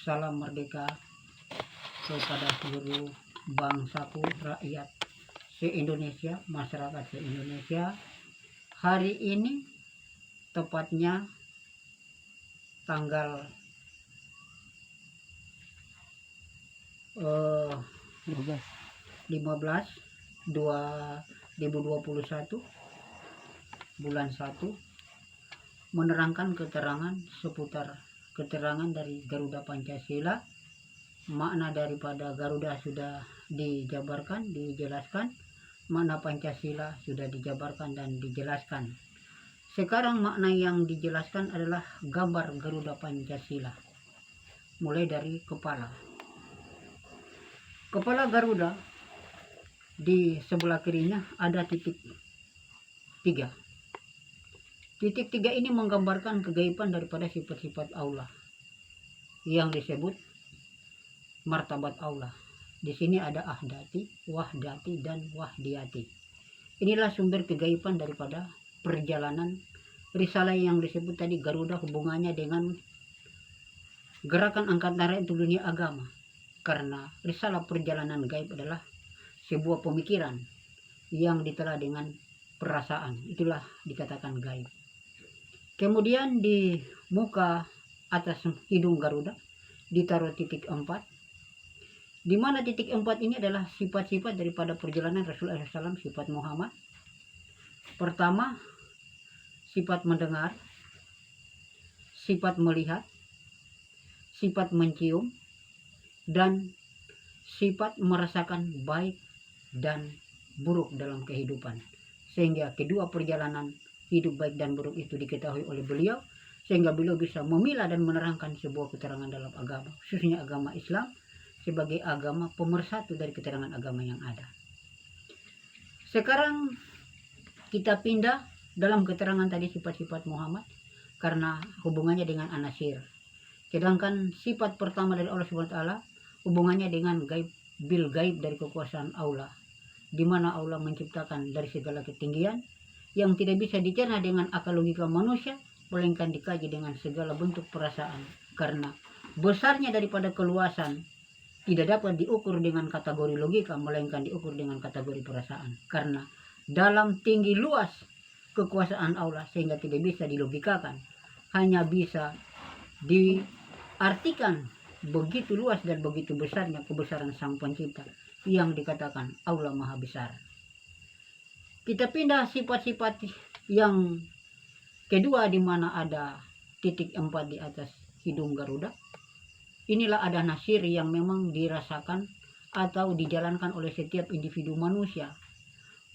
salam merdeka kepada seluruh bangsaku, rakyat se-Indonesia, masyarakat se-Indonesia. Hari ini tepatnya tanggal 15 2021 bulan 1 menerangkan keterangan seputar keterangan dari Garuda Pancasila. Makna daripada Garuda sudah dijabarkan, dijelaskan. Makna Pancasila sudah dijabarkan dan dijelaskan. Sekarang makna yang dijelaskan adalah gambar Garuda Pancasila. Mulai dari kepala. Kepala Garuda di sebelah kirinya ada titik 3. Titik 3 ini menggambarkan kegaiban daripada sifat-sifat Allah yang disebut martabat Allah. Di sini ada ahdati, wahdati, dan wahdiyati. Inilah sumber kegaiban daripada perjalanan risalah yang disebut tadi Garuda, hubungannya dengan gerakan angkatan rakyat untuk dunia agama. Karena risalah perjalanan gaib adalah sebuah pemikiran yang ditelah dengan perasaan. Itulah dikatakan gaib. Kemudian di muka atas hidung Garuda ditaruh titik 4, di mana titik 4 ini adalah sifat-sifat daripada perjalanan Rasulullah SAW, sifat Muhammad. Pertama, sifat mendengar, sifat melihat, sifat mencium, dan sifat merasakan baik dan buruk dalam kehidupan. Sehingga kedua perjalanan hidup baik dan buruk itu diketahui oleh beliau, sehingga beliau bisa memilah dan menerangkan sebuah keterangan dalam agama, khususnya agama Islam sebagai agama pemersatu dari keterangan agama yang ada. Sekarang kita pindah dalam keterangan tadi sifat-sifat Muhammad karena hubungannya dengan An-Nasir. Sedangkan sifat pertama dari Allah SWT hubungannya dengan gaib, bil gaib dari kekuasaan Allah, di mana Allah menciptakan dari segala ketinggian yang tidak bisa dicerna dengan akal logika manusia, melainkan dikaji dengan segala bentuk perasaan. Karena besarnya daripada keluasan tidak dapat diukur dengan kategori logika, melainkan diukur dengan kategori perasaan. Karena dalam tinggi luas kekuasaan Allah sehingga tidak bisa dilogikakan, hanya bisa diartikan begitu luas dan begitu besarnya kebesaran Sang Pencipta yang dikatakan Allah Maha Besar. Kita pindah sifat-sifat yang kedua, di mana ada titik 4 di atas hidung Garuda. Inilah ada nasir yang memang dirasakan atau dijalankan oleh setiap individu manusia.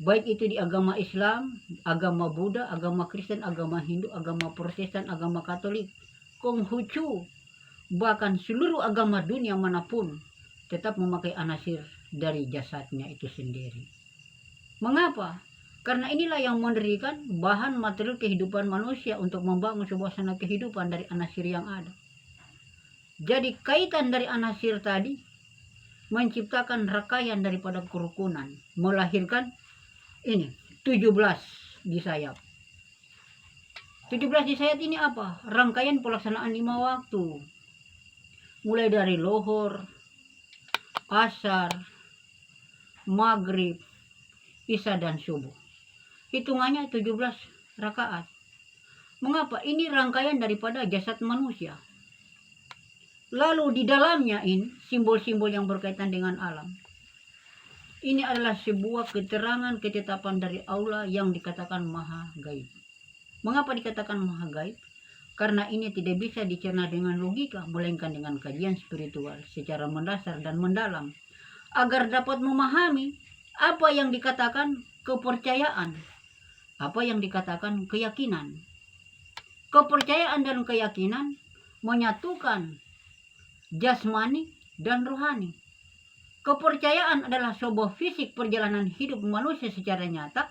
Baik itu di agama Islam, agama Buddha, agama Kristen, agama Hindu, agama Protestan, agama Katolik, Konghucu, bahkan seluruh agama dunia manapun tetap memakai anasir dari jasadnya itu sendiri. Mengapa? Karena inilah yang mendirikan bahan material kehidupan manusia untuk membangun sebuah sana kehidupan dari anasir yang ada. Jadi kaitan dari anasir tadi menciptakan rangkaian daripada kerukunan, melahirkan ini 17 di sayap. 17 di sayap ini apa? Rangkaian pelaksanaan 5 waktu. Mulai dari lohor, asar, maghrib, isya, dan subuh. Hitungannya 17 rakaat. Mengapa? Ini rangkaian daripada jasad manusia. Lalu di dalamnya ini simbol-simbol yang berkaitan dengan alam. Ini adalah sebuah keterangan ketetapan dari Allah yang dikatakan maha gaib. Mengapa dikatakan maha gaib? Karena ini tidak bisa dicerna dengan logika, melainkan dengan kajian spiritual secara mendasar dan mendalam, agar dapat memahami apa yang dikatakan kepercayaan, apa yang dikatakan keyakinan. Kepercayaan dan keyakinan menyatukan jasmani dan rohani. Kepercayaan adalah sebuah fisik perjalanan hidup manusia secara nyata,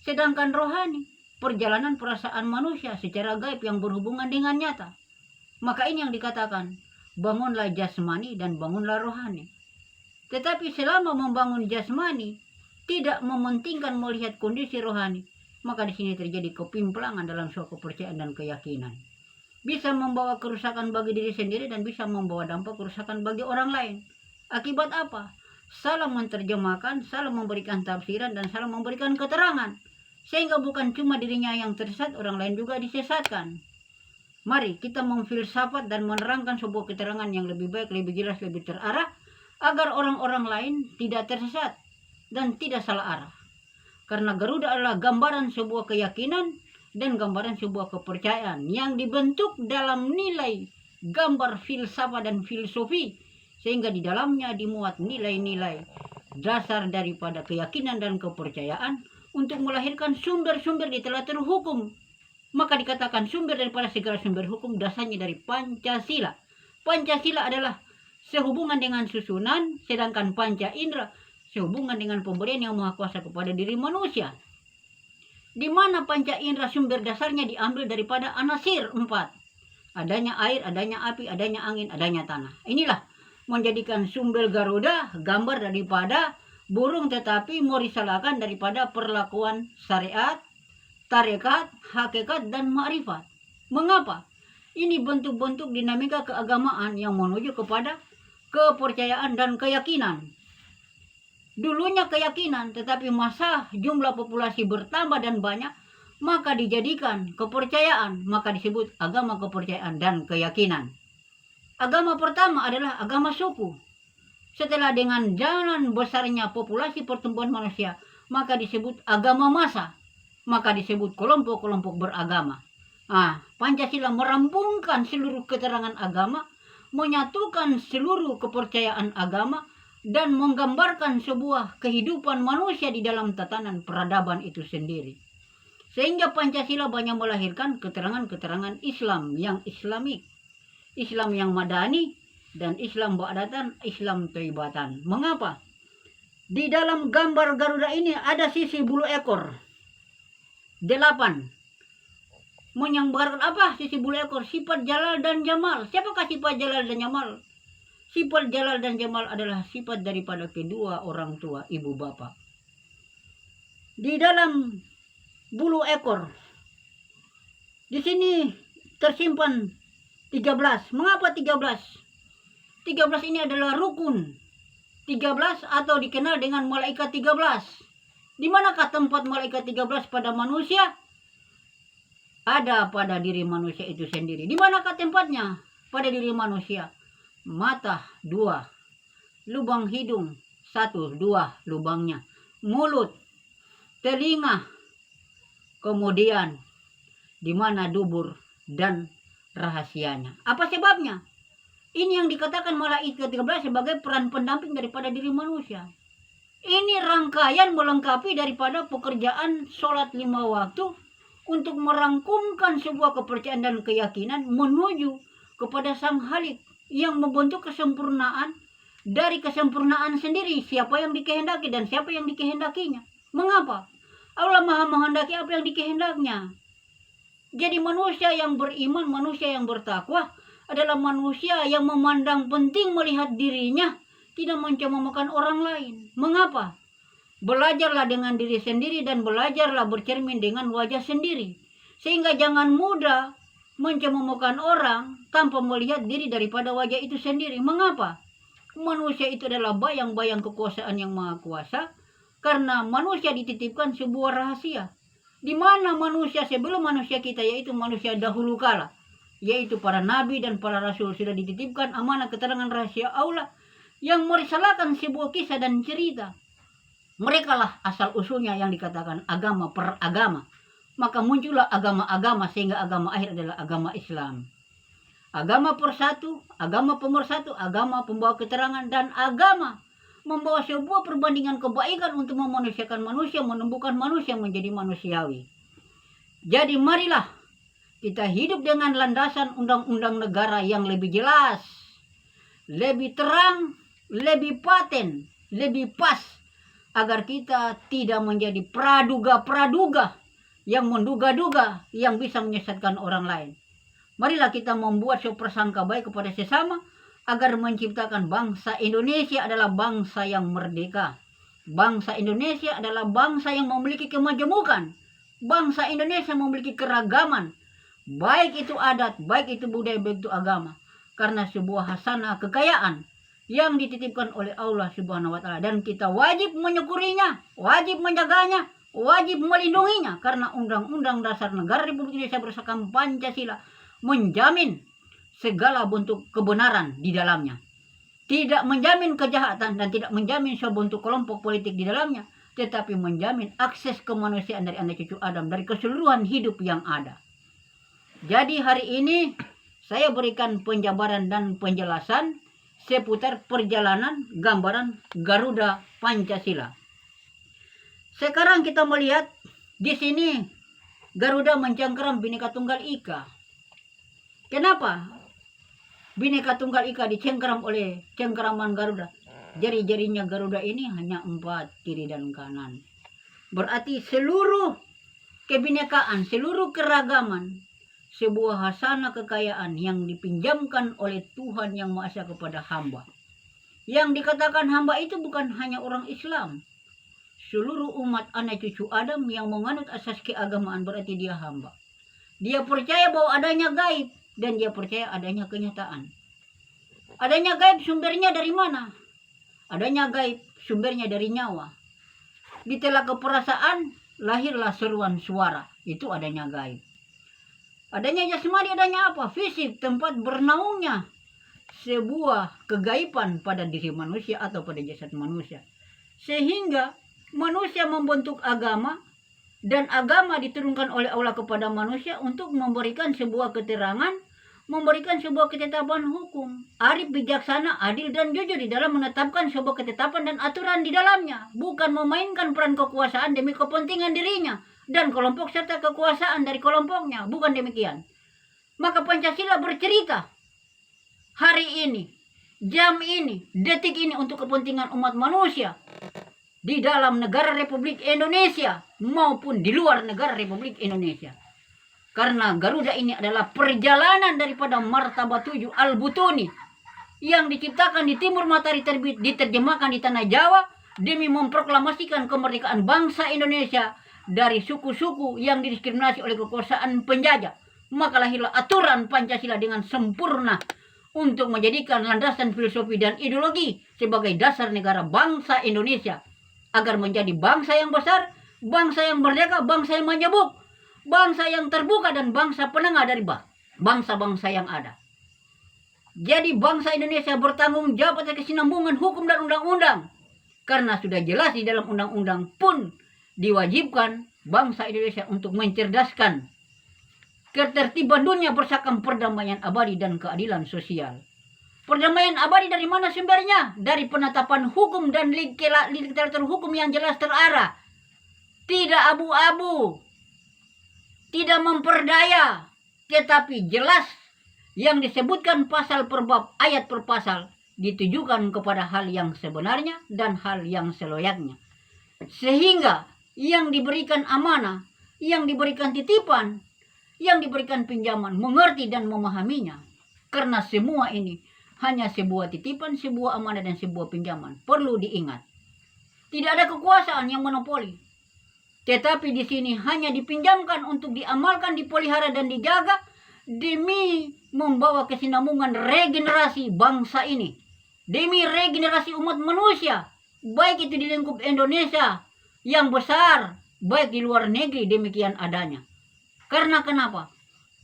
sedangkan rohani perjalanan perasaan manusia secara gaib yang berhubungan dengan nyata. Maka ini yang dikatakan, bangunlah jasmani dan bangunlah rohani. Tetapi selama membangun jasmani tidak mementingkan melihat kondisi rohani, maka di sini terjadi kepimplangan dalam suatu kepercayaan dan keyakinan. bisa membawa kerusakan bagi diri sendiri dan bisa membawa dampak kerusakan bagi orang lain. Akibat apa? Salah menerjemahkan, salah memberikan tafsiran, dan salah memberikan keterangan. Sehingga bukan cuma dirinya yang tersesat, orang lain juga disesatkan. Mari kita memfilsafat dan menerangkan sebuah keterangan yang lebih baik, lebih jelas, lebih terarah, agar orang-orang lain tidak tersesat dan tidak salah arah. Karena Garuda adalah gambaran sebuah keyakinan dan gambaran sebuah kepercayaan yang dibentuk dalam nilai gambar filsafat dan filosofi, sehingga di dalamnya dimuat nilai-nilai dasar daripada keyakinan dan kepercayaan untuk melahirkan sumber-sumber di telaten hukum. Maka dikatakan sumber daripada segala sumber hukum dasarnya dari Pancasila. Pancasila adalah sehubungan dengan susunan, sedangkan panca indera sehubungan dengan pemberian yang maha kuasa kepada diri manusia. Di mana panca indera sumber dasarnya diambil daripada anasir 4. Adanya air, adanya api, adanya angin, adanya tanah. Inilah menjadikan sumber Garuda gambar daripada burung, tetapi merisalakan daripada perlakuan syariat, tarekat, hakikat, dan ma'rifat. Mengapa? Ini bentuk-bentuk dinamika keagamaan yang menuju kepada kepercayaan dan keyakinan. Dulunya keyakinan, tetapi masa jumlah populasi bertambah dan banyak, maka dijadikan kepercayaan, maka disebut agama kepercayaan dan keyakinan. Agama pertama adalah agama suku. Setelah dengan jalan besarnya populasi pertumbuhan manusia, maka disebut agama massa, maka disebut kelompok-kelompok beragama. Pancasila merampungkan seluruh keterangan agama, menyatukan seluruh kepercayaan agama, dan menggambarkan sebuah kehidupan manusia di dalam tatanan peradaban itu sendiri. Sehingga Pancasila banyak melahirkan keterangan-keterangan Islam yang Islamik, Islam yang madani, dan Islam ba'datan, Islam toibatan. Mengapa? Di dalam gambar Garuda ini ada sisi bulu ekor 8. Menyambarkan apa sisi bulu ekor? Sifat Jalal dan Jamal. Siapakah sifat Jalal dan Jamal? Sifat Jalal dan Jamal adalah sifat daripada kedua orang tua, ibu bapak. Di dalam bulu ekor, di sini tersimpan 13. Mengapa 13? 13 ini adalah rukun 13 atau dikenal dengan malaikat 13. Di manakah tempat malaikat 13 pada manusia? Ada pada diri manusia itu sendiri. Di manakah tempatnya? Pada diri manusia. Mata 2, lubang hidung 1, 2 lubangnya, mulut, telinga, kemudian di mana dubur dan rahasianya. Apa sebabnya? Ini yang dikatakan malaikat 13 sebagai peran pendamping daripada diri manusia. Ini rangkaian melengkapi daripada pekerjaan sholat 5 waktu untuk merangkumkan sebuah kepercayaan dan keyakinan menuju kepada Sang Khalik yang membentuk kesempurnaan dari kesempurnaan sendiri. Siapa yang dikehendaki dan siapa yang dikehendakinya. Mengapa? Allah maha menghendaki apa yang dikehendaknya. Jadi manusia yang beriman, manusia yang bertakwa adalah manusia yang memandang penting melihat dirinya, tidak mencemoohkan orang lain. Mengapa? Belajarlah dengan diri sendiri dan belajarlah bercermin dengan wajah sendiri. Sehingga jangan mudah mencemoohkan orang tanpa melihat diri daripada wajah itu sendiri. Mengapa? Manusia itu adalah bayang-bayang kekuasaan yang maha kuasa, karena manusia dititipkan sebuah rahasia. Di mana manusia sebelum manusia kita, yaitu manusia dahulu kala, yaitu para nabi dan para rasul, sudah dititipkan amanah keterangan rahasia Allah yang merisalakan sebuah kisah dan cerita. Mereka lah asal usulnya yang dikatakan agama per agama. Maka muncullah agama-agama sehingga agama akhir adalah agama Islam. Agama persatu, agama pemersatu, agama pembawa keterangan, dan agama membawa sebuah perbandingan kebaikan untuk memanusiakan manusia, menumbuhkan manusia menjadi manusiawi. Jadi marilah kita hidup dengan landasan undang-undang negara yang lebih jelas, lebih terang, lebih paten, lebih pas, agar kita tidak menjadi praduga-praduga yang menduga-duga yang bisa menyesatkan orang lain. Marilah kita membuat prasangka baik kepada sesama, agar menciptakan bangsa Indonesia adalah bangsa yang merdeka. Bangsa Indonesia adalah bangsa yang memiliki kemajemukan. Bangsa Indonesia memiliki keragaman. baik itu adat, baik itu budaya, baik itu agama, karena sebuah hasanah kekayaan yang dititipkan oleh Allah Subhanahu wa taala, dan kita wajib menyukurinya, wajib menjaganya, wajib melindunginya, karena Undang-Undang Dasar Negara Republik Indonesia berdasarkan Pancasila menjamin segala bentuk kebenaran di dalamnya, tidak menjamin kejahatan dan tidak menjamin sebentuk kelompok politik di dalamnya, tetapi menjamin akses kemanusiaan dari anak cucu Adam, dari keseluruhan hidup yang ada. Jadi hari ini saya berikan penjabaran dan penjelasan seputar perjalanan gambaran Garuda Pancasila. Sekarang kita melihat di sini Garuda mencengkeram Bhinneka Tunggal Ika. Kenapa Bhinneka Tunggal Ika dicengkeram oleh cengkeraman Garuda? Jari-jarinya Garuda ini hanya 4, kiri dan kanan. Berarti seluruh kebinekaan, seluruh keragaman, sebuah hasanah kekayaan yang dipinjamkan oleh Tuhan Yang Maha Esa kepada hamba. Yang dikatakan hamba itu bukan hanya orang Islam. Seluruh umat anak cucu Adam yang menganut asas keagamaan berarti dia hamba. Dia percaya bahwa adanya gaib dan dia percaya adanya kenyataan. Adanya gaib sumbernya dari mana? Adanya gaib sumbernya dari nyawa. Di telaga perasaan lahirlah seruan suara. Itu adanya gaib. Adanya jasmani, adanya apa? Fisik, tempat bernaungnya sebuah kegaiban pada diri manusia atau pada jasad manusia. Sehingga manusia membentuk agama, dan agama diturunkan oleh Allah kepada manusia untuk memberikan sebuah keterangan, memberikan sebuah ketetapan hukum. Arif, bijaksana, adil, dan jujur di dalam menetapkan sebuah ketetapan dan aturan di dalamnya. Bukan memainkan peran kekuasaan demi kepentingan dirinya dan kelompok serta kekuasaan dari kelompoknya. Bukan demikian. Maka Pancasila bercerita hari ini, jam ini, detik ini untuk kepentingan umat manusia di dalam negara Republik Indonesia maupun di luar negara Republik Indonesia. Karena Garuda ini adalah perjalanan daripada Martabat 7 Al-Butuni yang diciptakan di timur matahari terbit, diterjemahkan di tanah Jawa demi memproklamasikan kemerdekaan bangsa Indonesia dari suku-suku yang didiskriminasi oleh kekuasaan penjajah. Maka lahirlah aturan Pancasila dengan sempurna untuk menjadikan landasan filosofi dan ideologi sebagai dasar negara bangsa Indonesia, agar menjadi bangsa yang besar, bangsa yang merdeka, bangsa yang majemuk, bangsa yang terbuka, dan bangsa penengah dari bangsa-bangsa yang ada. Jadi bangsa Indonesia bertanggung jawab atas kesinambungan hukum dan undang-undang. Karena sudah jelas di dalam undang-undang pun diwajibkan bangsa Indonesia untuk mencerdaskan ketertiban dunia berdasarkan perdamaian abadi dan keadilan sosial. Perdamaian abadi dari mana sumbernya? Dari penetapan hukum dan literatur hukum yang jelas terarah. Tidak abu-abu, tidak memperdaya, tetapi jelas yang disebutkan pasal per bab, ayat per pasal ditujukan kepada hal yang sebenarnya dan hal yang selayaknya. Sehingga yang diberikan amanah, yang diberikan titipan, yang diberikan pinjaman mengerti dan memahaminya. Karena semua ini hanya sebuah titipan, sebuah amanah, dan sebuah pinjaman. Perlu diingat. Tidak ada kekuasaan yang monopoli. Tetapi di sini hanya dipinjamkan untuk diamalkan, dipelihara, dan dijaga demi membawa kesinambungan regenerasi bangsa ini. Demi regenerasi umat manusia. Baik itu di lingkup Indonesia yang besar, baik di luar negeri, demikian adanya. Karena kenapa?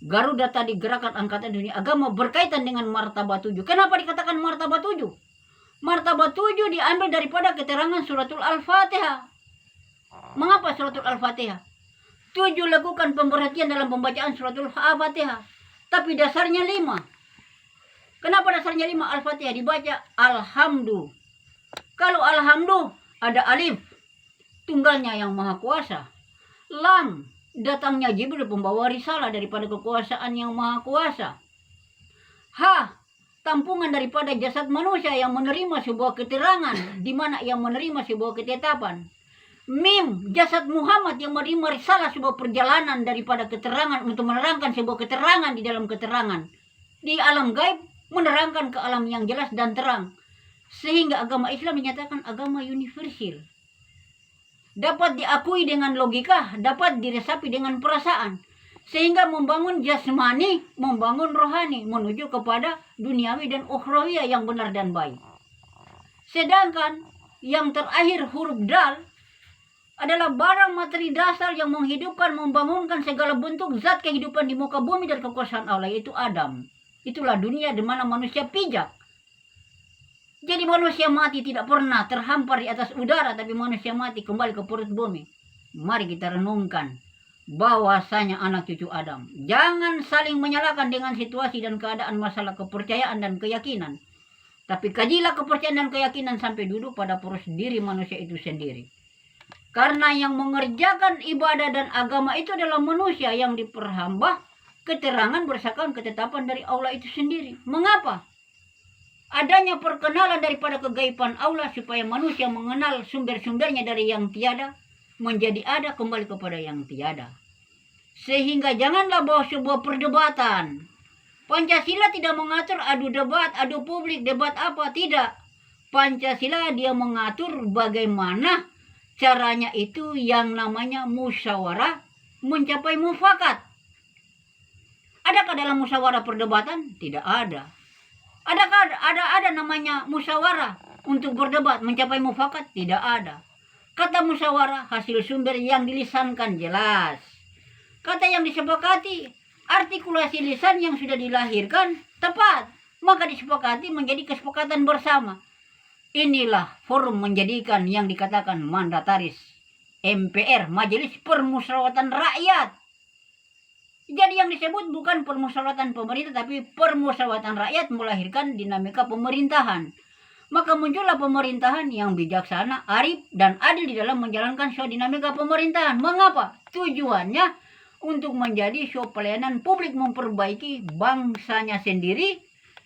Garuda tadi gerakan angkatan dunia agama berkaitan dengan Martabat 7. Kenapa dikatakan Martabat 7? Martabat 7 diambil daripada keterangan suratul Al-Fatihah. Mengapa suratul Al-Fatihah? 7 lakukan pemberhentian dalam pembacaan suratul Al-Fatihah. Tapi dasarnya 5. Kenapa dasarnya 5? Al-Fatihah dibaca Alhamdu. Kalau Alhamdu ada alif, tunggalnya yang maha kuasa. Lam, datangnya Jibril pembawa risalah daripada kekuasaan yang maha kuasa. Ha, tampungan daripada jasad manusia yang menerima sebuah keterangan, di mana yang menerima sebuah ketetapan. Mim, jasad Muhammad yang menerima risalah sebuah perjalanan daripada keterangan untuk menerangkan sebuah keterangan di dalam keterangan. Di alam gaib menerangkan ke alam yang jelas dan terang. Sehingga agama Islam dinyatakan agama universal. Dapat diakui dengan logika, dapat diresapi dengan perasaan. Sehingga membangun jasmani, membangun rohani, menuju kepada duniawi dan ukhrawiyah yang benar dan baik. Sedangkan yang terakhir huruf dal adalah barang materi dasar yang menghidupkan, membangunkan segala bentuk zat kehidupan di muka bumi dan kekuasaan Allah, yaitu Adam. Itulah dunia di mana manusia pijak. Jadi manusia mati tidak pernah terhampar di atas udara, tapi manusia mati kembali ke perut bumi. Mari kita renungkan bahwasanya anak cucu Adam, jangan saling menyalahkan dengan situasi dan keadaan masalah kepercayaan dan keyakinan. Tapi kajilah kepercayaan dan keyakinan sampai duduk pada poros diri manusia itu sendiri. Karena yang mengerjakan ibadah dan agama itu adalah manusia yang diperhamba keterangan berdasarkan ketetapan dari Allah itu sendiri. Mengapa? Adanya perkenalan daripada kegaiban Allah supaya manusia mengenal sumber-sumbernya dari yang tiada menjadi ada, kembali kepada yang tiada. Sehingga janganlah bawa sebuah perdebatan. Pancasila tidak mengatur adu debat, adu publik, debat apa, tidak. Pancasila dia mengatur bagaimana caranya itu yang namanya musyawarah mencapai mufakat. Adakah dalam musyawarah perdebatan? Tidak ada. Adakah ada namanya musyawarah untuk berdebat mencapai mufakat? Tidak ada. Kata musyawarah hasil sumber yang dilisankan jelas. Kata yang disepakati artikulasi lisan yang sudah dilahirkan tepat, maka disepakati menjadi kesepakatan bersama. Inilah forum menjadikan yang dikatakan mandataris MPR, Majelis Permusyawaratan Rakyat. Jadi yang disebut bukan permusyawaratan pemerintah, tapi permusyawaratan rakyat melahirkan dinamika pemerintahan. Maka muncullah pemerintahan yang bijaksana, arif, dan adil di dalam menjalankan suatu dinamika pemerintahan. Mengapa? Tujuannya untuk menjadi suatu pelayanan publik, memperbaiki bangsanya sendiri,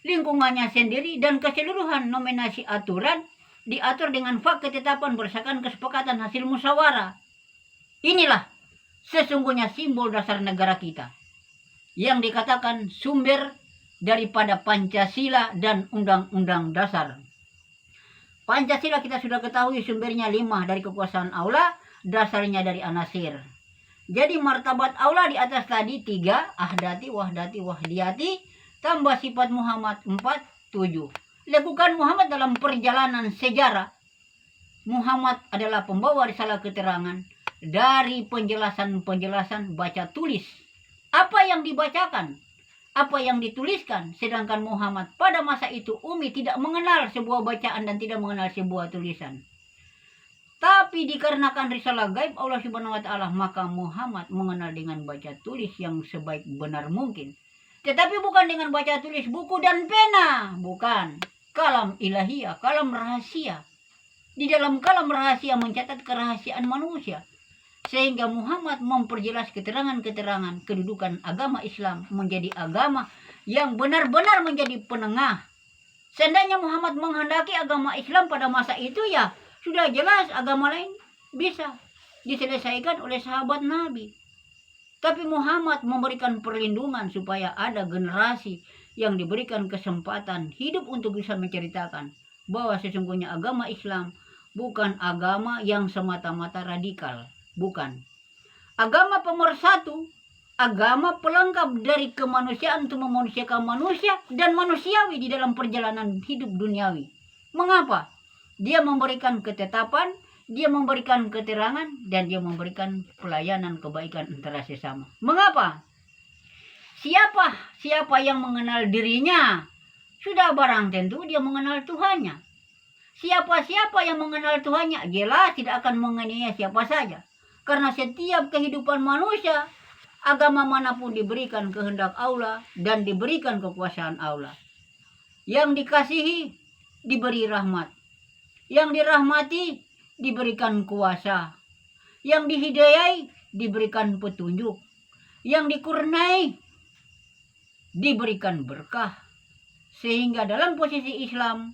lingkungannya sendiri, dan keseluruhan nominasi aturan diatur dengan fak ketetapan berdasarkan kesepakatan hasil musyawarah. Inilah sesungguhnya simbol dasar negara kita yang dikatakan sumber daripada Pancasila dan Undang-Undang Dasar. Pancasila kita sudah ketahui sumbernya 5 dari kekuasaan Allah, dasarnya dari anasir. Jadi martabat Allah di atas tadi 3, ahdati, wahdati, wahdiyati, tambah sifat Muhammad 4, 7. Lakukan Muhammad dalam perjalanan sejarah. Muhammad adalah pembawa risalah keterangan dari penjelasan-penjelasan baca tulis. Apa yang dibacakan, apa yang dituliskan, sedangkan Muhammad pada masa itu Umi tidak mengenal sebuah bacaan dan tidak mengenal sebuah tulisan. Tapi dikarenakan risalah gaib Allah Subhanahu wa taala, maka Muhammad mengenal dengan baca tulis yang sebaik benar mungkin. Tetapi bukan dengan baca tulis buku dan pena, bukan. Kalam ilahiyah, kalam rahasia. Di dalam kalam rahasia mencatat kerahasiaan manusia. Sehingga Muhammad memperjelas keterangan-keterangan kedudukan agama Islam menjadi agama yang benar-benar menjadi penengah. Seandainya Muhammad menghendaki agama Islam pada masa itu, ya sudah jelas agama lain bisa diselesaikan oleh sahabat Nabi. Tapi Muhammad memberikan perlindungan supaya ada generasi yang diberikan kesempatan hidup untuk bisa menceritakan bahwa sesungguhnya agama Islam bukan agama yang semata-mata radikal. Bukan. Agama pemersatu, agama pelengkap dari kemanusiaan untuk memanusiakan manusia dan manusiawi di dalam perjalanan hidup duniawi. Mengapa? Dia memberikan ketetapan, dia memberikan keterangan, dan dia memberikan pelayanan kebaikan antara sesama. Mengapa? Siapa yang mengenal dirinya, sudah barang tentu dia mengenal Tuhannya. Siapa yang mengenal Tuhannya, jelas tidak akan menganiaya siapa saja. Karena setiap kehidupan manusia, agama manapun diberikan kehendak Allah dan diberikan kekuasaan Allah. Yang dikasihi diberi rahmat. Yang dirahmati diberikan kuasa. Yang dihidayai diberikan petunjuk. Yang dikurniai diberikan berkah. Sehingga dalam posisi Islam,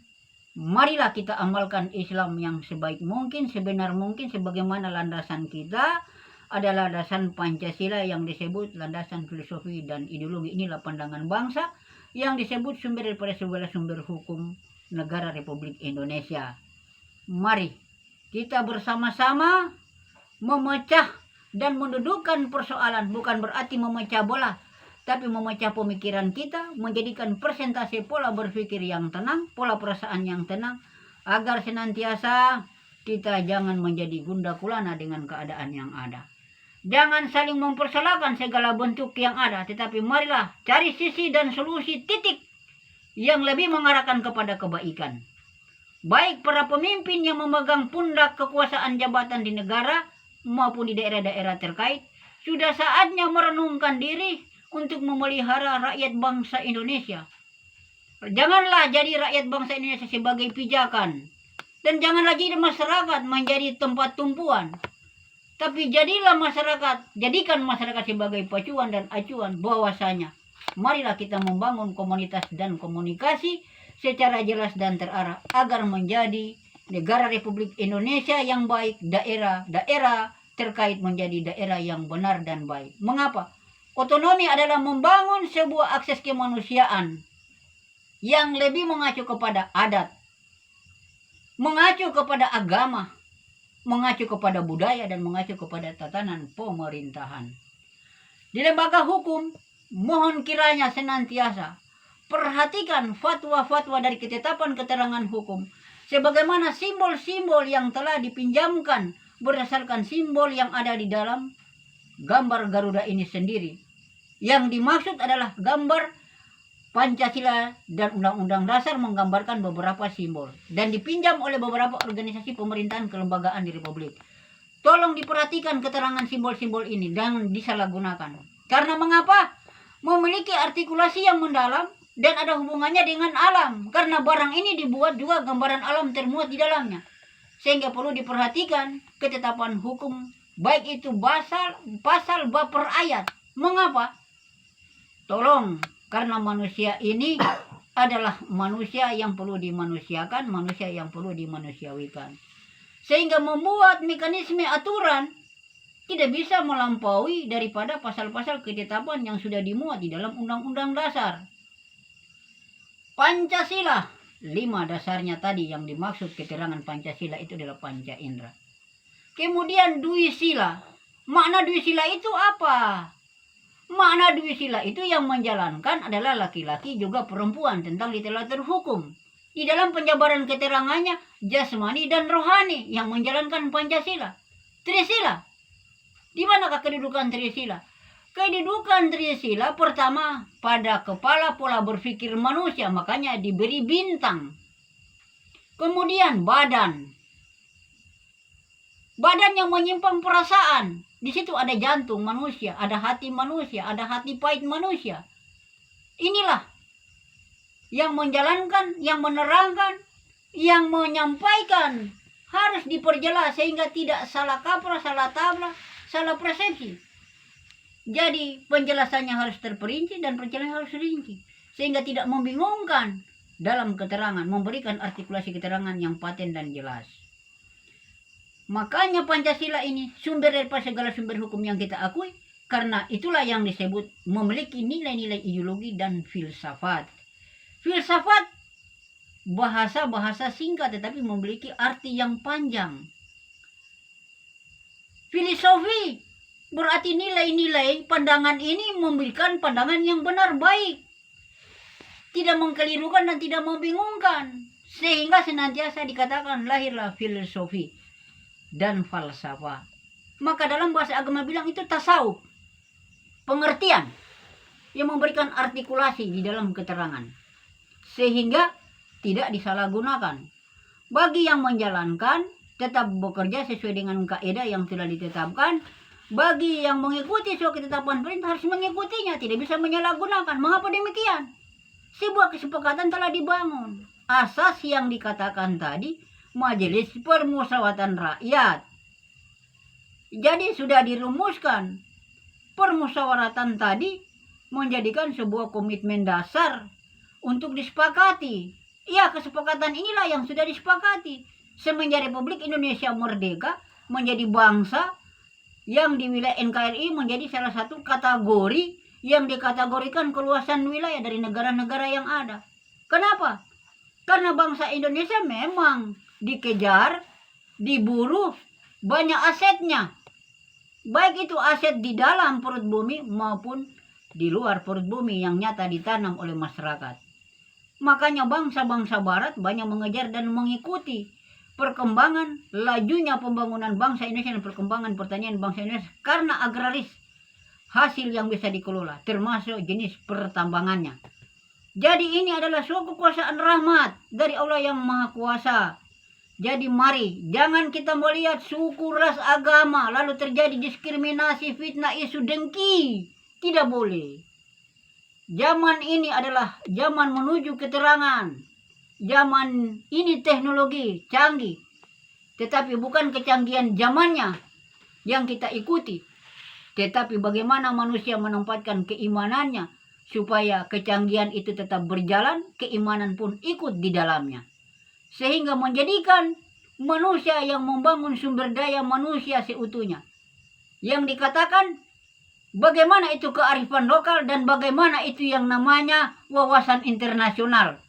marilah kita amalkan Islam yang sebaik mungkin, sebenar mungkin, sebagaimana landasan kita adalah landasan Pancasila yang disebut landasan filosofi dan ideologi. Inilah pandangan bangsa yang disebut sumber daripada segala sumber hukum negara Republik Indonesia. Mari kita bersama-sama memecah dan mendudukkan persoalan, bukan berarti memecah belah, tapi memecah pemikiran kita, menjadikan presentasi pola berpikir yang tenang, pola perasaan yang tenang, agar senantiasa kita jangan menjadi gundah gulana dengan keadaan yang ada. Jangan saling mempersalahkan segala bentuk yang ada, tetapi marilah cari sisi dan solusi titik yang lebih mengarahkan kepada kebaikan. Baik para pemimpin yang memegang pundak kekuasaan jabatan di negara maupun di daerah-daerah terkait, sudah saatnya merenungkan diri untuk memelihara rakyat bangsa Indonesia. Janganlah jadi rakyat bangsa Indonesia sebagai pijakan, dan janganlah jadi masyarakat menjadi tempat tumpuan. Tapi jadikan masyarakat sebagai pacuan dan acuan bahwasanya marilah kita membangun komunitas dan komunikasi secara jelas dan terarah agar menjadi negara Republik Indonesia yang baik, daerah-daerah terkait menjadi daerah yang benar dan baik. Mengapa? Otonomi adalah membangun sebuah akses kemanusiaan yang lebih mengacu kepada adat, mengacu kepada agama, mengacu kepada budaya, dan mengacu kepada tatanan pemerintahan. Di lembaga hukum, mohon kiranya senantiasa perhatikan fatwa-fatwa dari ketetapan keterangan hukum, sebagaimana simbol-simbol yang telah dipinjamkan berdasarkan simbol yang ada di dalam gambar Garuda ini sendiri. Yang dimaksud adalah gambar Pancasila dan Undang-Undang Dasar menggambarkan beberapa simbol dan dipinjam oleh beberapa organisasi pemerintahan kelembagaan di Republik. Tolong diperhatikan keterangan simbol-simbol ini dan disalahgunakan. Karena mengapa? Memiliki artikulasi yang mendalam dan ada hubungannya dengan alam. Karena barang ini dibuat juga gambaran alam termuat di dalamnya. Sehingga perlu diperhatikan ketetapan hukum, baik itu pasal, bab per ayat. Mengapa? Tolong, karena manusia ini adalah manusia yang perlu dimanusiakan, manusia yang perlu dimanusiawikan. Sehingga membuat mekanisme aturan tidak bisa melampaui daripada pasal-pasal ketetapan yang sudah dimuat di dalam Undang-Undang Dasar. Pancasila, 5 dasarnya tadi yang dimaksud keterangan Pancasila itu adalah Panca Indera. Kemudian Dwi Sila. Makna Dwi Sila itu apa? Makna Dwi Sila itu yang menjalankan adalah laki-laki juga perempuan tentang literatur hukum. Di dalam penjabaran keterangannya jasmani dan rohani yang menjalankan Pancasila. Trisila. Di manakah kedudukan Trisila? Kedudukan Trisila pertama pada kepala pola berpikir manusia, makanya diberi bintang. Kemudian badan. Badan yang menyimpang perasaan. Di situ ada jantung manusia, ada hati manusia, ada hati pahit manusia. Inilah yang menjalankan, yang menerangkan, yang menyampaikan harus diperjelas sehingga tidak salah kaprah, salah tabrak, salah persepsi. Jadi penjelasannya harus terperinci dan penjelasannya harus rinci sehingga tidak membingungkan dalam keterangan, memberikan artikulasi keterangan yang paten dan jelas. Makanya Pancasila ini sumber daripada segala sumber hukum yang kita akui, karena itulah yang disebut memiliki nilai-nilai ideologi dan filsafat. Filsafat bahasa-bahasa singkat tetapi memiliki arti yang panjang. Filosofi berarti nilai-nilai pandangan ini memberikan pandangan yang benar baik. Tidak mengkelirukan dan tidak membingungkan. Sehingga senantiasa dikatakan lahirlah filosofi dan falsafah. Maka dalam bahasa agama bilang itu tasawuf. Pengertian yang memberikan artikulasi di dalam keterangan. Sehingga tidak disalahgunakan. Bagi yang menjalankan tetap bekerja sesuai dengan kaidah yang sudah ditetapkan. Bagi yang mengikuti suatu ketetapan perintah harus mengikutinya, tidak bisa menyalahgunakan. Mengapa demikian? Sebuah kesepakatan telah dibangun. Asas yang dikatakan tadi, Majelis Permusyawaratan Rakyat. Jadi sudah dirumuskan. Permusyawaratan tadi menjadikan sebuah komitmen dasar untuk disepakati. Ya, kesepakatan inilah yang sudah disepakati. Semenjak Republik Indonesia merdeka, menjadi bangsa yang di wilayah NKRI menjadi salah satu kategori yang dikategorikan keluasan wilayah dari negara-negara yang ada. Kenapa? Karena bangsa Indonesia memang dikejar, diburu, banyak asetnya. baik itu aset di dalam perut bumi maupun di luar perut bumi yang nyata ditanam oleh masyarakat. Makanya bangsa-bangsa barat banyak mengejar dan mengikuti perkembangan lajunya pembangunan bangsa Indonesia dan perkembangan pertanian bangsa Indonesia karena agraris, hasil yang bisa dikelola termasuk jenis pertambangannya. Jadi ini adalah suatu kekuasaan rahmat dari Allah yang Maha Kuasa. Jadi mari jangan kita melihat suku, ras, agama lalu terjadi diskriminasi, fitnah, isu dengki. Tidak boleh. Zaman ini adalah zaman menuju keterangan. Zaman ini teknologi canggih. Tetapi bukan kecanggihan zamannya yang kita ikuti. Tetapi bagaimana manusia menempatkan keimanannya supaya kecanggihan itu tetap berjalan, keimanan pun ikut di dalamnya. Sehingga menjadikan manusia yang membangun sumber daya manusia seutuhnya. Yang dikatakan bagaimana itu kearifan lokal dan bagaimana itu yang namanya wawasan internasional.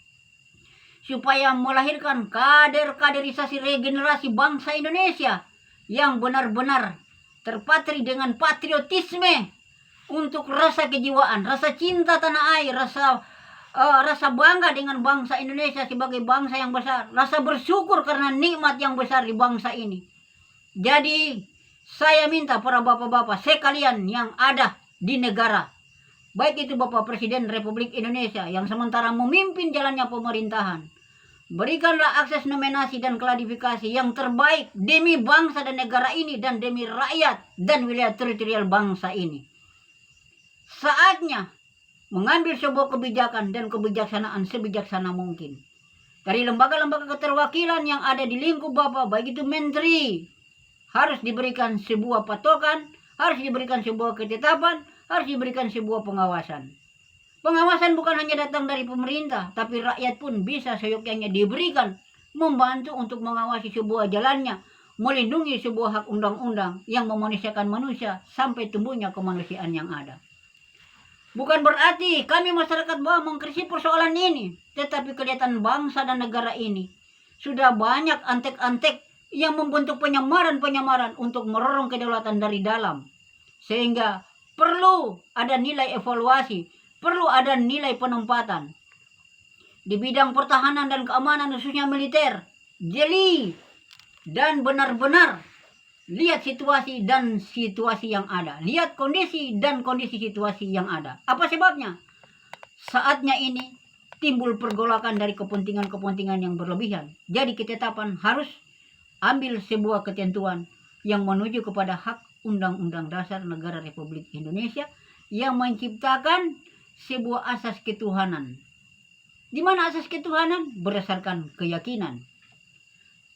Supaya melahirkan kaderisasi regenerasi bangsa Indonesia yang benar-benar terpatri dengan patriotisme untuk rasa kejiwaan, rasa cinta tanah air, rasa bangga dengan bangsa Indonesia sebagai bangsa yang besar, rasa bersyukur karena nikmat yang besar di bangsa ini. Jadi saya minta para bapak-bapak sekalian yang ada di negara, baik itu Bapak Presiden Republik Indonesia yang sementara memimpin jalannya pemerintahan, berikanlah akses nominasi dan klarifikasi yang terbaik demi bangsa dan negara ini dan demi rakyat dan wilayah teritorial bangsa ini. Saatnya mengambil sebuah kebijakan dan kebijaksanaan sebijaksana mungkin. Dari lembaga-lembaga keterwakilan yang ada di lingkup Bapak, baik itu menteri, harus diberikan sebuah patokan, harus diberikan sebuah ketetapan, harus diberikan sebuah pengawasan. Pengawasan bukan hanya datang dari pemerintah, tapi rakyat pun bisa seyogyanya diberikan, membantu untuk mengawasi sebuah jalannya, melindungi sebuah hak undang-undang yang memanusiakan manusia sampai tumbuhnya kemanusiaan yang ada. Bukan berarti kami masyarakat bawah mengkritisi persoalan ini, tetapi kelihatan bangsa dan negara ini sudah banyak antek-antek yang membentuk penyamaran-penyamaran untuk merorong kedaulatan dari dalam. Sehingga perlu ada nilai evaluasi, perlu ada nilai penempatan. Di bidang pertahanan dan keamanan khususnya militer, jeli dan benar-benar lihat situasi dan situasi yang ada. Lihat kondisi dan kondisi situasi yang ada. Apa sebabnya? Saatnya ini timbul pergolakan dari kepentingan-kepentingan yang berlebihan. Jadi ketetapan harus ambil sebuah ketentuan yang menuju kepada hak Undang-Undang Dasar Negara Republik Indonesia yang menciptakan sebuah asas ketuhanan. Di mana asas ketuhanan? Berdasarkan keyakinan.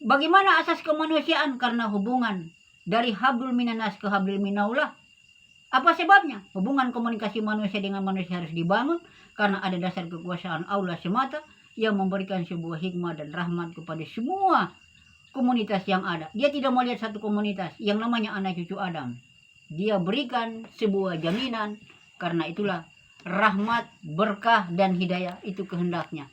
Bagaimana asas kemanusiaan? Karena hubungan dari hablul minanas ke hablul minallah. Apa sebabnya? Hubungan komunikasi manusia dengan manusia harus dibangun karena ada dasar kekuasaan Allah semata yang memberikan sebuah hikmah dan rahmat kepada semua komunitas yang ada. Dia tidak melihat satu komunitas yang namanya anak cucu Adam. Dia berikan sebuah jaminan, karena itulah rahmat, berkah, dan hidayah itu kehendaknya.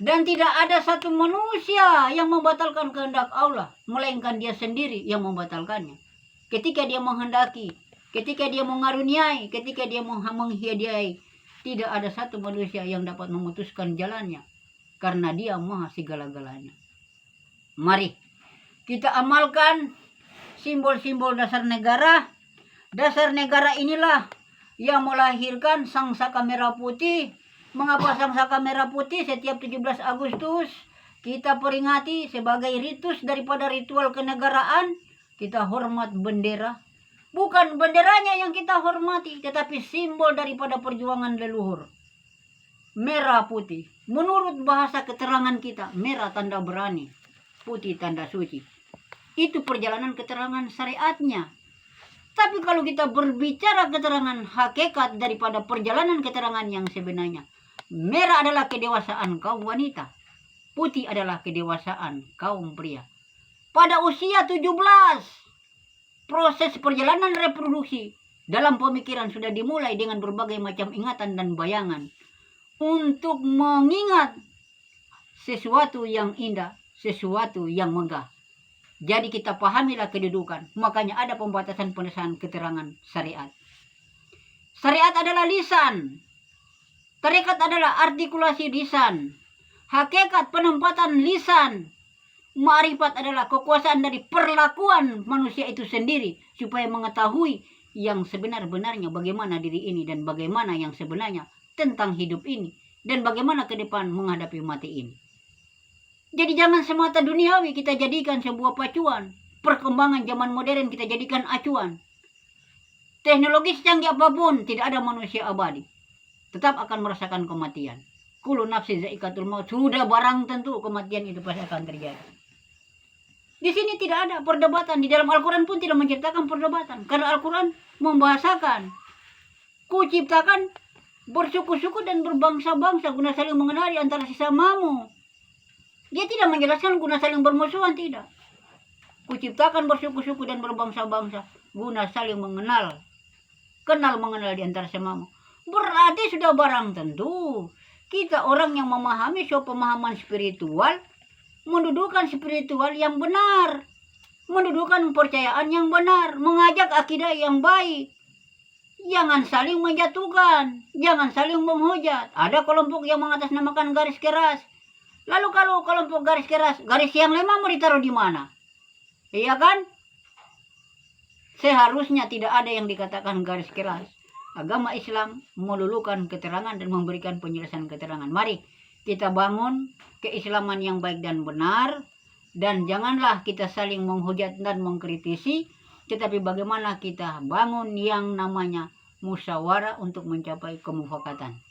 Dan tidak ada satu manusia yang membatalkan kehendak Allah, melainkan dia sendiri yang membatalkannya. Ketika dia menghendaki, ketika dia mengaruniai, ketika dia menghadiahi, tidak ada satu manusia yang dapat memutuskan jalannya, karena dia maha segala-galanya. Mari kita amalkan simbol-simbol dasar negara. Dasar negara inilah yang melahirkan Sang Saka Merah Putih. Mengapa Sang Saka Merah Putih setiap 17 Agustus kita peringati sebagai ritus daripada ritual kenegaraan? Kita hormat bendera. Bukan benderanya yang kita hormati, tetapi simbol daripada perjuangan leluhur. Merah putih. Menurut bahasa keterangan kita, merah tanda berani, putih tanda suci. Itu perjalanan keterangan syariatnya. Tapi kalau kita berbicara keterangan hakikat daripada perjalanan keterangan yang sebenarnya, merah adalah kedewasaan kaum wanita, putih adalah kedewasaan kaum pria. Pada usia 17, proses perjalanan reproduksi dalam pemikiran sudah dimulai dengan berbagai macam ingatan dan bayangan untuk mengingat sesuatu yang indah, sesuatu yang megah. Jadi kita pahamilah kedudukan. Makanya ada pembatasan penyelesaian keterangan syariat. Syariat adalah lisan. Tarekat adalah artikulasi lisan. Hakikat penempatan lisan. Ma'rifat adalah kekuasaan dari perlakuan manusia itu sendiri. Supaya mengetahui yang sebenar-benarnya bagaimana diri ini. Dan bagaimana yang sebenarnya tentang hidup ini. Dan bagaimana ke depan menghadapi mati ini. Jadi jangan semata duniawi kita jadikan sebuah pacuan. Perkembangan zaman modern kita jadikan acuan. Teknologi secanggih apapun tidak ada manusia abadi. Tetap akan merasakan kematian. Kullu nafsin za'iqatul maut. Sudah barang tentu kematian itu pasti akan terjadi. Di sini tidak ada perdebatan. Di dalam Al-Quran pun tidak menceritakan perdebatan. Karena Al-Quran membahasakan. Kuciptakan bersuku-suku dan berbangsa-bangsa guna saling mengenali antara sesamamu. Dia tidak menjelaskan guna saling bermusuhan, tidak. Kuciptakan bersuku-suku dan berbangsa-bangsa guna saling mengenal. Kenal mengenal di antara sesamamu. Berarti sudah barang tentu. Kita orang yang memahami suatu pemahaman spiritual. Mendudukan spiritual yang benar. Mendudukan kepercayaan yang benar. Mengajak akidah yang baik. Jangan saling menjatuhkan. Jangan saling menghujat. Ada kelompok yang mengatasnamakan garis keras. Lalu kalau kelompok garis keras, garis yang lemah mau ditaruh di mana? Iya kan? Seharusnya tidak ada yang dikatakan garis keras. Agama Islam melulukan keterangan dan memberikan penjelasan keterangan. Mari kita bangun keislaman yang baik dan benar. Dan janganlah kita saling menghujat dan mengkritisi. Tetapi bagaimana kita bangun yang namanya musyawarah untuk mencapai kemufakatan.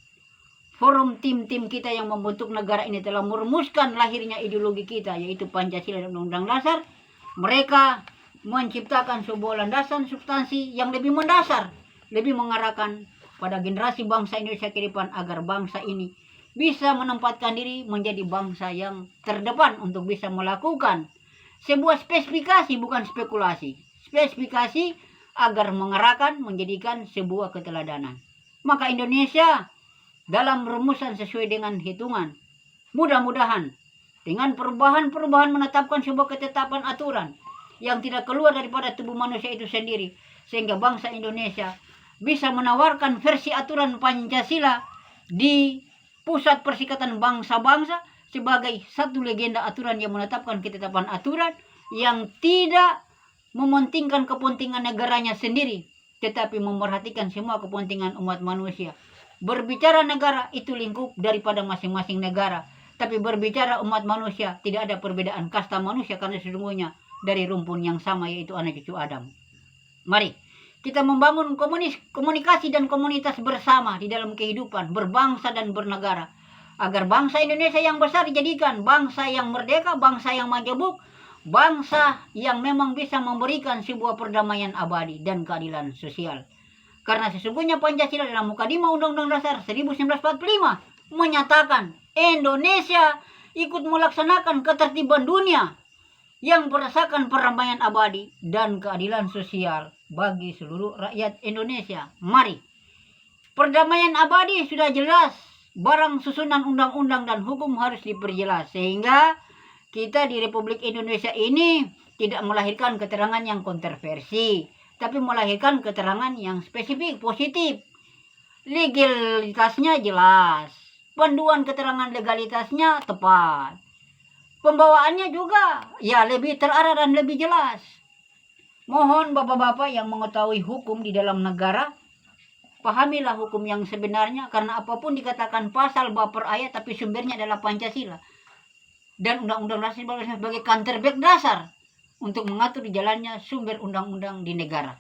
Forum tim-tim kita yang membentuk negara ini telah merumuskan lahirnya ideologi kita, yaitu Pancasila dan Undang-Undang Dasar. Mereka menciptakan sebuah landasan substansi yang lebih mendasar, lebih mengarahkan pada generasi bangsa Indonesia ke depan agar bangsa ini bisa menempatkan diri menjadi bangsa yang terdepan untuk bisa melakukan sebuah spesifikasi, bukan spekulasi. Spesifikasi agar mengarahkan, menjadikan sebuah keteladanan. Maka Indonesia dalam rumusan sesuai dengan hitungan, mudah-mudahan dengan perubahan-perubahan menetapkan sebuah ketetapan aturan yang tidak keluar daripada tubuh manusia itu sendiri, sehingga bangsa Indonesia bisa menawarkan versi aturan Pancasila di pusat persikatan bangsa-bangsa sebagai satu legenda aturan yang menetapkan ketetapan aturan yang tidak mementingkan kepentingan negaranya sendiri, tetapi memperhatikan semua kepentingan umat manusia. Berbicara negara itu lingkup daripada masing-masing negara. Tapi berbicara umat manusia tidak ada perbedaan kasta manusia karena sesungguhnya dari rumpun yang sama yaitu anak cucu Adam. Mari kita membangun komunikasi dan komunitas bersama di dalam kehidupan berbangsa dan bernegara. Agar bangsa Indonesia yang besar dijadikan bangsa yang merdeka, bangsa yang majemuk, bangsa yang memang bisa memberikan sebuah perdamaian abadi dan keadilan sosial. Karena sesungguhnya Pancasila dalam Mukadimah Undang-Undang Dasar 1945 menyatakan Indonesia ikut melaksanakan ketertiban dunia yang berdasarkan perdamaian abadi dan keadilan sosial bagi seluruh rakyat Indonesia. Mari, perdamaian abadi sudah jelas, barang susunan undang-undang dan hukum harus diperjelas sehingga kita di Republik Indonesia ini tidak melahirkan keterangan yang kontroversi, tapi melahirkan keterangan yang spesifik, positif. Legalitasnya jelas. Panduan keterangan legalitasnya tepat. Pembawaannya juga ya lebih terarah dan lebih jelas. Mohon bapak-bapak yang mengetahui hukum di dalam negara, pahamilah hukum yang sebenarnya, karena apapun dikatakan pasal, bab, per ayat, tapi sumbernya adalah Pancasila. Dan Undang-Undang Dasar sebagai counterback dasar untuk mengatur jalannya sumber undang-undang di negara.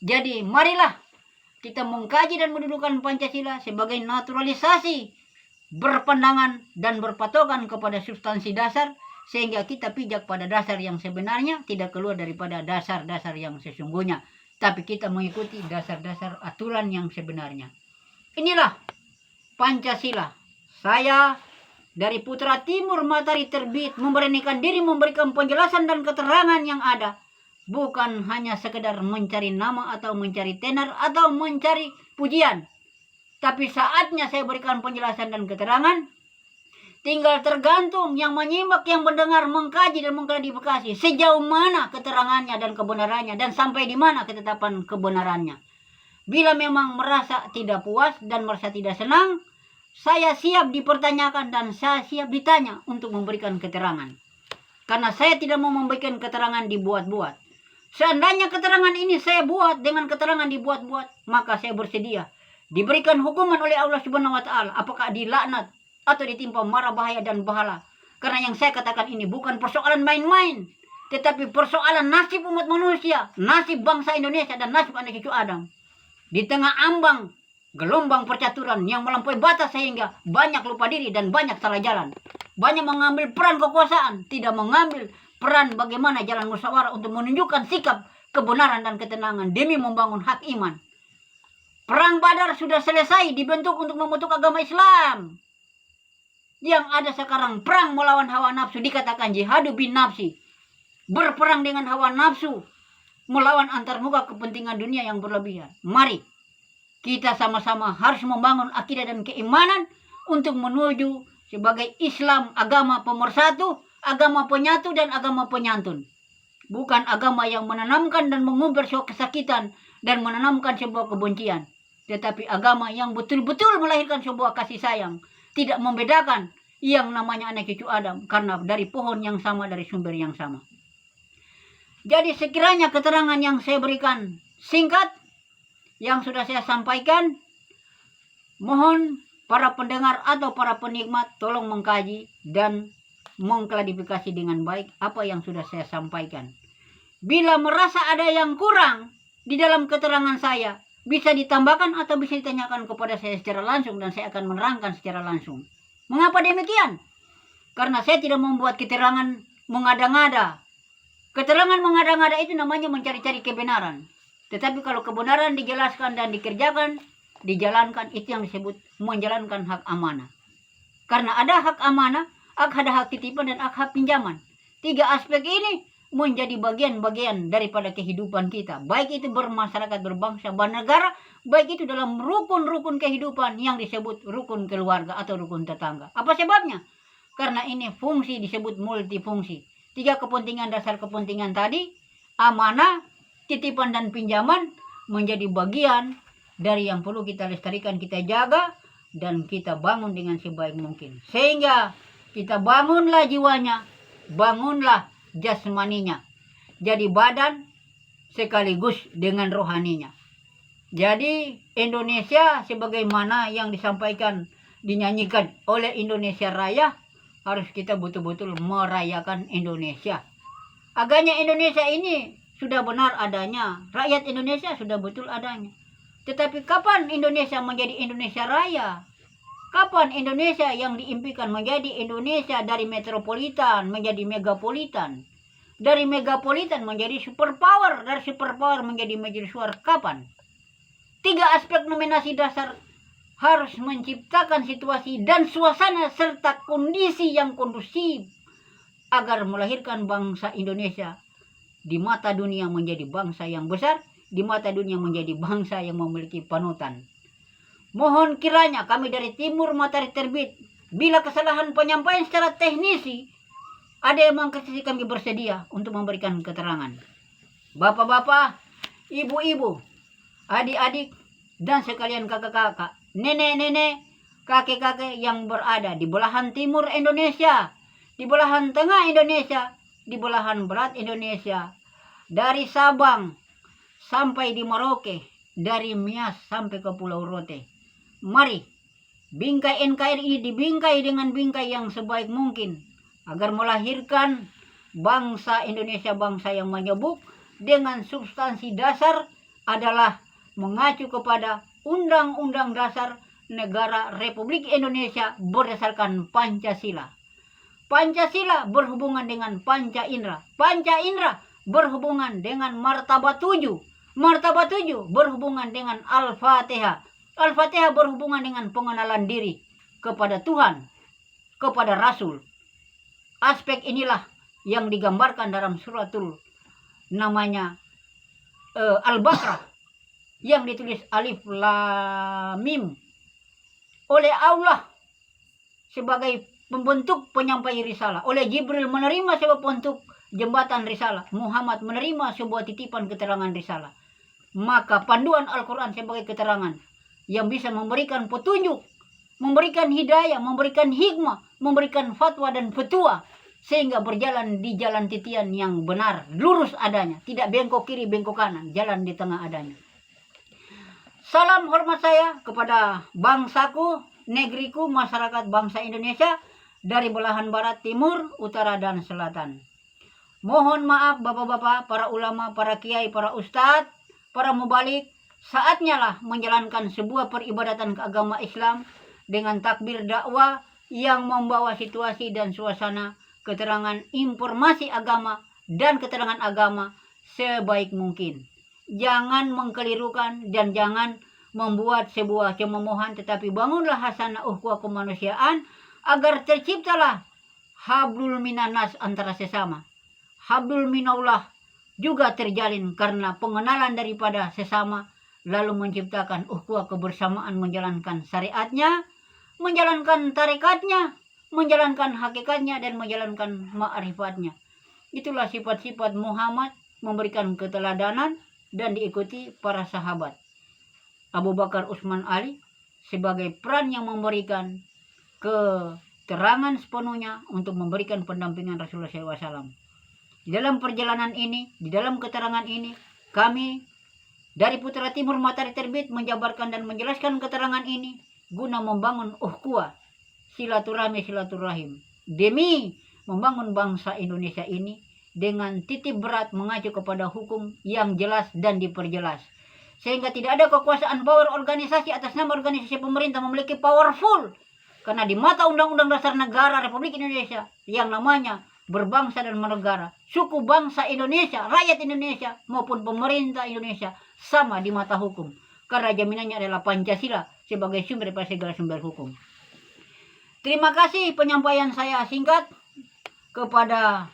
Jadi marilah kita mengkaji dan mendudukan Pancasila sebagai naturalisasi berpandangan dan berpatokan kepada substansi dasar, sehingga kita pijak pada dasar yang sebenarnya, tidak keluar daripada dasar-dasar yang sesungguhnya, tapi kita mengikuti dasar-dasar aturan yang sebenarnya. Inilah Pancasila. Saya dari Putra Timur Matahari Terbit memberanikan diri memberikan penjelasan dan keterangan yang ada. Bukan hanya sekedar mencari nama atau mencari tenar atau mencari pujian. Tapi saatnya saya berikan penjelasan dan keterangan Tinggal tergantung yang menyimak, yang mendengar, mengkaji dan mengklarifikasi sejauh mana keterangannya dan kebenarannya, dan sampai di mana ketetapan kebenarannya. Bila memang merasa tidak puas dan merasa tidak senang, saya siap dipertanyakan dan saya siap ditanya untuk memberikan keterangan. Karena saya tidak mau memberikan keterangan dibuat-buat. Seandainya keterangan ini saya buat dengan keterangan dibuat-buat, maka saya bersedia diberikan hukuman oleh Allah Subhanahu wa taala, apakah dilaknat atau ditimpa mara bahaya dan bahala. Karena yang saya katakan ini bukan persoalan main-main, tetapi persoalan nasib umat manusia, nasib bangsa Indonesia dan nasib anak cucu Adam. Di tengah ambang gelombang percaturan yang melampaui batas sehingga banyak lupa diri dan banyak salah jalan. Banyak mengambil peran kekuasaan, tidak mengambil peran bagaimana jalan musyawarah untuk menunjukkan sikap kebenaran dan ketenangan demi membangun hak iman. Perang Badar sudah selesai, dibentuk untuk membentuk agama Islam. Yang ada sekarang perang melawan hawa nafsu, dikatakan jihadu bin nafsi. Berperang dengan hawa nafsu, melawan antarmuka kepentingan dunia yang berlebihan. Mari kita sama-sama harus membangun akidah dan keimanan untuk menuju sebagai Islam agama pemersatu, agama penyatu dan agama penyantun. Bukan agama yang menanamkan dan mengumbar sebuah kesakitan dan menanamkan sebuah kebencian, tetapi agama yang betul-betul melahirkan sebuah kasih sayang, tidak membedakan yang namanya anak cucu Adam, karena dari pohon yang sama, dari sumber yang sama. Jadi sekiranya keterangan yang saya berikan singkat, yang sudah saya sampaikan, mohon para pendengar atau para penikmat tolong mengkaji dan mengklarifikasi dengan baik apa yang sudah saya sampaikan. Bila merasa ada yang kurang di dalam keterangan saya, bisa ditambahkan atau bisa ditanyakan kepada saya secara langsung dan saya akan menerangkan secara langsung. Mengapa demikian? Karena saya tidak membuat keterangan mengada-ngada. Keterangan mengada-ngada itu namanya mencari-cari kebenaran. Tetapi kalau kebenaran dijelaskan dan dikerjakan, dijalankan, itu yang disebut menjalankan hak amanah. Karena ada hak amanah, ada hak titipan dan hak pinjaman. 3 aspek ini menjadi bagian-bagian daripada kehidupan kita. Baik itu bermasyarakat, berbangsa, bernegara, baik itu dalam rukun-rukun kehidupan yang disebut rukun keluarga atau rukun tetangga. Apa sebabnya? Karena ini fungsi disebut multifungsi. 3 kepentingan dasar kepentingan tadi, amanah, titipan dan pinjaman, menjadi bagian dari yang perlu kita lestarikan, kita jaga, dan kita bangun dengan sebaik mungkin. Sehingga kita bangunlah jiwanya, bangunlah jasmaninya. Jadi badan sekaligus dengan rohaninya. Jadi Indonesia sebagaimana yang disampaikan, dinyanyikan oleh Indonesia Raya, harus kita betul-betul merayakan Indonesia. Agaknya Indonesia ini sudah benar adanya, rakyat Indonesia sudah betul adanya. Tetapi kapan Indonesia menjadi Indonesia Raya? Kapan Indonesia yang diimpikan menjadi Indonesia dari metropolitan menjadi megapolitan? Dari megapolitan menjadi superpower, dari superpower menjadi mercusuar. Kapan? 3 aspek nominasi dasar harus menciptakan situasi dan suasana serta kondisi yang kondusif agar melahirkan bangsa Indonesia di mata dunia menjadi bangsa yang besar, di mata dunia menjadi bangsa yang memiliki panutan. Mohon kiranya kami dari Timur Matahari Terbit, bila kesalahan penyampaian secara teknisi, ada yang mengkritisi, kami bersedia untuk memberikan keterangan. Bapak-bapak, ibu-ibu, adik-adik, dan sekalian kakak-kakak, nenek-nenek, kakek-kakek yang berada di belahan timur Indonesia, di belahan tengah Indonesia, di belahan barat Indonesia, dari Sabang sampai di Merauke, dari Mias sampai ke Pulau Rote. Mari, bingkai NKRI dibingkai dengan bingkai yang sebaik mungkin, agar melahirkan bangsa Indonesia, bangsa yang menyebuk dengan substansi dasar adalah mengacu kepada Undang-Undang Dasar Negara Republik Indonesia berdasarkan Pancasila. Pancasila berhubungan dengan Panca Indera. Panca Indera berhubungan dengan martabat 7. Martabat 7 berhubungan dengan Al-Fatihah. Al-Fatihah berhubungan dengan pengenalan diri kepada Tuhan, kepada Rasul. Aspek inilah yang digambarkan dalam suratul namanya Al-Baqarah, yang ditulis Alif Lam Mim oleh Allah sebagai membentuk penyampai risalah. Oleh Jibril menerima sebuah bentuk jembatan risalah. Muhammad menerima sebuah titipan keterangan risalah. Maka panduan Al-Quran sebagai keterangan yang bisa memberikan petunjuk, memberikan hidayah, memberikan hikmah, memberikan fatwa dan petua, sehingga berjalan di jalan titian yang benar, lurus adanya, tidak bengkok kiri, bengkok kanan, jalan di tengah adanya. Salam hormat saya kepada bangsaku, negeriku, masyarakat bangsa Indonesia dari belahan barat, timur, utara, dan selatan. Mohon maaf bapak-bapak, para ulama, para kiai, para ustadz, para mubalik, saatnya lah menjalankan sebuah peribadatan keagama Islam dengan takbir dakwah yang membawa situasi dan suasana keterangan informasi agama dan keterangan agama sebaik mungkin. Jangan mengkelirukan dan jangan membuat sebuah cemomohan, tetapi bangunlah hasanah ukhuwah kemanusiaan agar terciptalah hablul minanas antara sesama. Hablul minallah juga terjalin karena pengenalan daripada sesama, lalu menciptakan ukhuwah kebersamaan, menjalankan syariatnya, menjalankan tarikatnya, menjalankan hakikatnya, dan menjalankan ma'rifatnya. Itulah sifat-sifat Muhammad, memberikan keteladanan dan diikuti para sahabat. Abu Bakar, Utsman, Ali sebagai peran yang memberikan keterangan sepenuhnya untuk memberikan pendampingan Rasulullah SAW. Di dalam perjalanan ini, di dalam keterangan ini, kami dari Putra Timur Matahari Terbit menjabarkan dan menjelaskan keterangan ini guna membangun ukhuwah, silaturahim demi membangun bangsa Indonesia ini dengan titik berat mengacu kepada hukum yang jelas dan diperjelas, sehingga tidak ada kekuasaan power organisasi atas nama organisasi pemerintah memiliki powerful, karena di mata Undang-Undang Dasar Negara Republik Indonesia yang namanya berbangsa dan bernegara, suku bangsa Indonesia, rakyat Indonesia maupun pemerintah Indonesia sama di mata hukum, karena jaminannya adalah Pancasila sebagai sumber daripada segala sumber hukum. Terima kasih penyampaian saya singkat kepada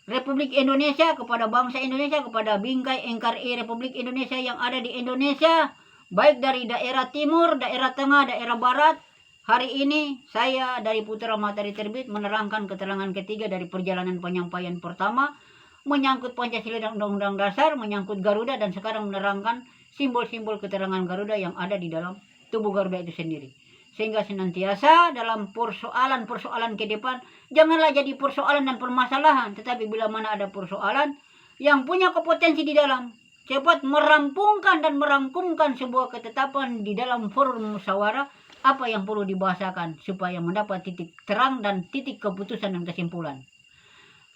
Republik Indonesia, kepada bangsa Indonesia, kepada bingkai NKRI Republik Indonesia yang ada di Indonesia, baik dari daerah timur, daerah tengah, daerah barat. Hari ini saya dari Putra Matahari Terbit menerangkan keterangan ketiga dari perjalanan penyampaian pertama menyangkut Pancasila dan Undang-Undang Dasar, menyangkut Garuda, dan sekarang menerangkan simbol-simbol keterangan Garuda yang ada di dalam tubuh Garuda itu sendiri. Sehingga senantiasa dalam persoalan-persoalan ke depan, janganlah jadi persoalan dan permasalahan, tetapi bila mana ada persoalan yang punya kompetensi di dalam, cepat merampungkan dan merangkumkan sebuah ketetapan di dalam forum musyawarah, apa yang perlu dibahasakan supaya mendapat titik terang dan titik keputusan dan kesimpulan.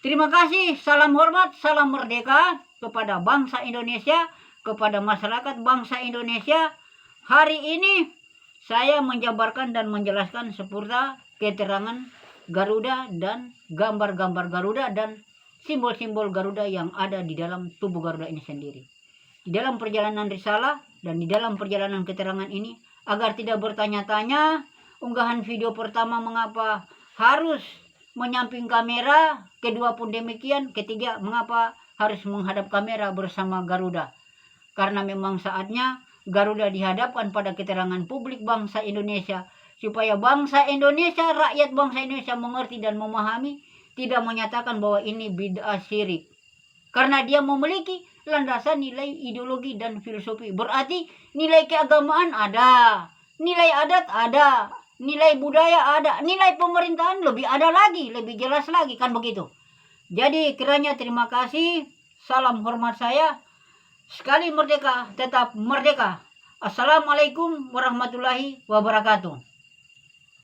Terima kasih, salam hormat, salam merdeka kepada bangsa Indonesia, kepada masyarakat bangsa Indonesia. Hari ini saya menjabarkan dan menjelaskan seputar keterangan Garuda dan gambar-gambar Garuda dan simbol-simbol Garuda yang ada di dalam tubuh Garuda ini sendiri. Di dalam perjalanan risalah dan di dalam perjalanan keterangan ini, agar tidak bertanya-tanya, unggahan video pertama mengapa harus menyamping kamera, kedua pun demikian, ketiga mengapa harus menghadap kamera bersama Garuda. Karena memang saatnya Garuda dihadapkan pada keterangan publik bangsa Indonesia, supaya bangsa Indonesia, rakyat bangsa Indonesia mengerti dan memahami, tidak menyatakan bahwa ini bid'ah syirik. Karena dia memiliki landasan nilai ideologi dan filosofi. Berarti nilai keagamaan ada, nilai adat ada, nilai budaya ada, nilai pemerintahan lebih ada lagi, lebih jelas lagi, kan begitu. Jadi kiranya terima kasih, salam hormat saya. Sekali merdeka, tetap merdeka. Assalamualaikum warahmatullahi wabarakatuh.